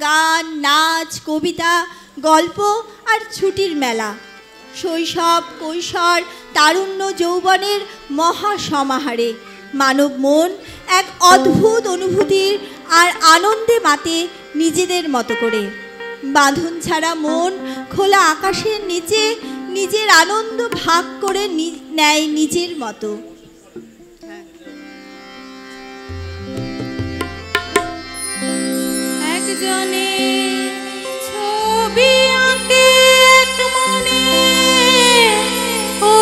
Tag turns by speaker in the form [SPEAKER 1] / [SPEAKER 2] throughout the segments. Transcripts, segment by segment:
[SPEAKER 1] গান, নাচ, কবিতা, গল্প আর ছুটির মেলা। শৈশব, কৈশোর, তারুণ্য, যৌবনের মহা সমাহারে মানব মন এক অদ্ভুত অনুভূতির আর আনন্দে মাতে নিজেদের মতো করে। বাঁধন ছাড়া মন খোলা আকাশের নিচে নিজের আনন্দ ভাগ করে নেয় নিজের মতো।
[SPEAKER 2] একজনে ছবি আঁকে এক মনে, ও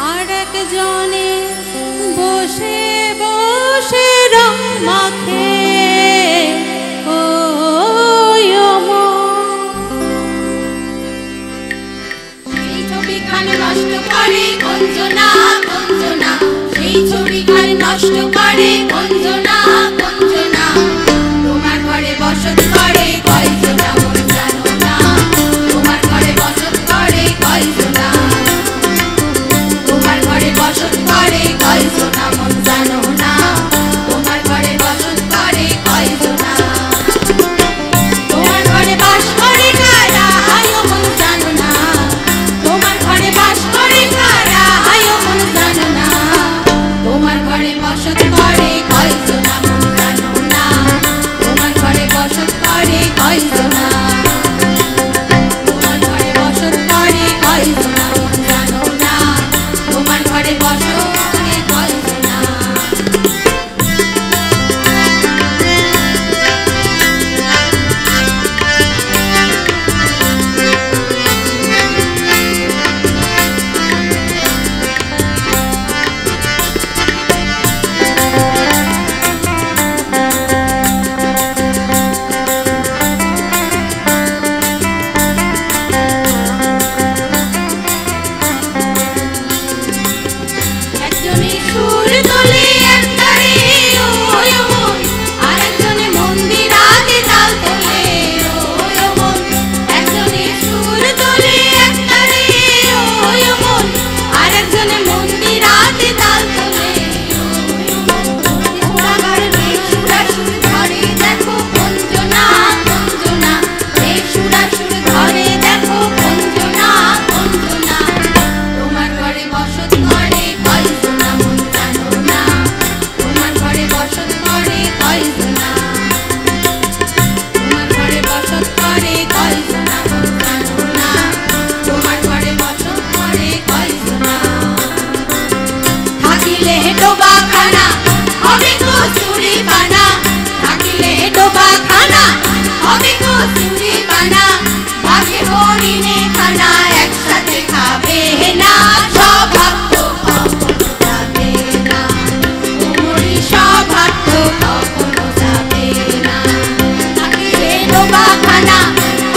[SPEAKER 2] আর একজনে বসে বসে রং মাখে, ও সেই ছবিখানে নষ্ট করে কঞ্জনা কঞ্জনা, সেই ছবিখানে নষ্ট করে কঞ্জনা কঞ্জনা। তোমার ঘরে বসত করে কয়জনা মন জানো না, তোমার ঘরে বসত করে কয়জনা, তোমার ঘরে বসত করে কয়জনা মন জানো না, তোমার ঘরে বসত করে কয়জনা। তোমার ঘরে বাস করে কারা আয়ো মন জানো না, তোমার ঘরে বাস করে কারা আয়ো মন জানো না, তোমার ঘরে বসত করে কয়জনা মন জানো না, তোমার ঘরে বসত করে কয়জনা, তোমার ঘরে বসত করে কয়জনা মন জানো না, তোমার ঘরে বসত করে কয়জনা। একজনে সুর তোলে একতারে ওই মন, আর একজনে মন্দিরাতে তাল তোলে ওই মন। একজনে সুর তোলে একতারে ওই মন, আর একজনে মন্দিরাতে তাল তোলে ওই মন। সুরাগার বেসুরাসুর ধরে দেখো কঞ্জনা কঞ্জনা, বেসুরাসুর ধরে দেখো কঞ্জনা কঞ্জনা। তোমার ঘরে বসত করে কয়জনা মন জানো না, তোমার ঘরে বসত করে কয়জনা, তোমার ঘরে বসত করে কয়জনা মন জানো না, তোমার ঘরে বসত করে কয়জনা। থাকিলে ডোবা খানা হবে কচুরি পানা, থাকিলে ডোবা খানা হবে কচুরি পানা। ভাগে হরিণে খানা একসাথে খাবে না, স্বভাব তো কখনো যাবে না, ওমরি স্বভাব তো কখনো যাবে না। থাকিলে ডোবা খানা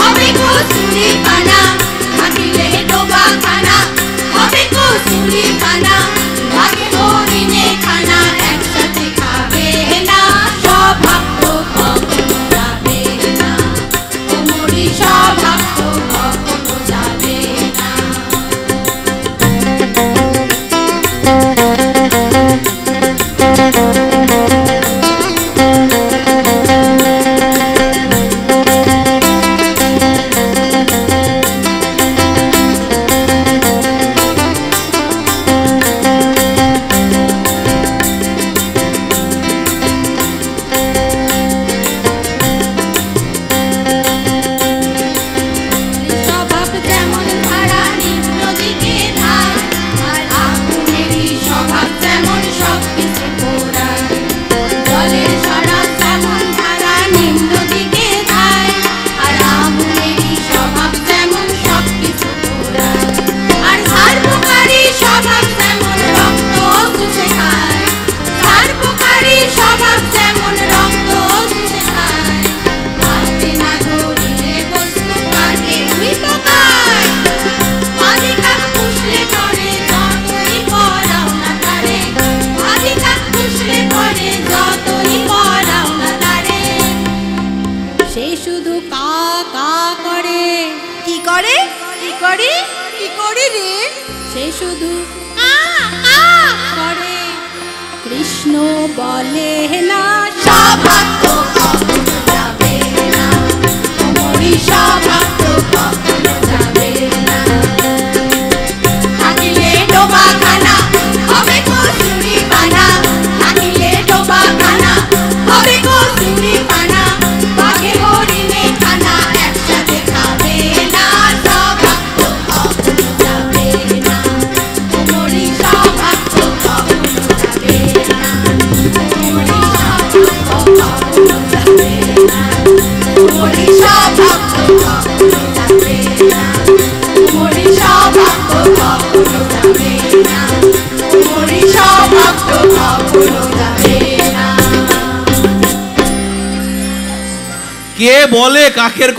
[SPEAKER 2] হবে কচুরি পানা, থাকিলে ডোবা খানা হবে কচুরি পানা। ভাগে হরিণে খানা একসাথে খাবে না, স্বভাব তো কখনো যাবে না, ওমরি স্বভাব তো কখনো যাবে না। স্বভাব যেমন ধারা নিম্ন দিকে ধার, আর আগুনেরই স্বভাব যেমন সবকিছু পোড়ায়। জলের স্বভাব যেমন ধারা নিম্ন দিকে ধার, আর আগুনেরই স্বভাব যেমন সবকিছু পোড়ায়। আর সার্বকারী স্বভাব যেমন রক্ত চুষে খায়, সার্বকারী স্বভাব যেমন রক্ত চুষে খায়। হাতে না ধরিলে বস্তু কাটে উই পোকায়, আদি কাক পুষলে পরে যতই পড়াও না তারে, আদি কাক পুষলে পরে যতই পড়াও না তারে। সে শুধু কা কা করে,
[SPEAKER 1] কি করে কি করে কি করে রে?
[SPEAKER 2] সে শুধু কা কা করে। কৃষ্ণ বলে না সৌভাগ্য কখনো যাবে না, তোমরি সৌভাগ্য কখনো যাবে না। থাকিলে ডোবাখানা হবে কচুরি পানা, থাকিলে ডোবাখানা হবে কচুরি পানা, বাঘে হরিণে খানা একসাথে খাবে না, সৌভাগ্য কখনো যাবে না, তোমরি সৌভাগ্য কখনো যাবে না, তোমরি সৌভাগ্য কখনো যাবে না, তোমরি সৌভাগ্য কখনো যাবে না, তোমরি সৌভাগ্য কখনো যাবে না, তোমরি সৌভাগ্য কখনো যাবে না।
[SPEAKER 3] কে বলে কাকের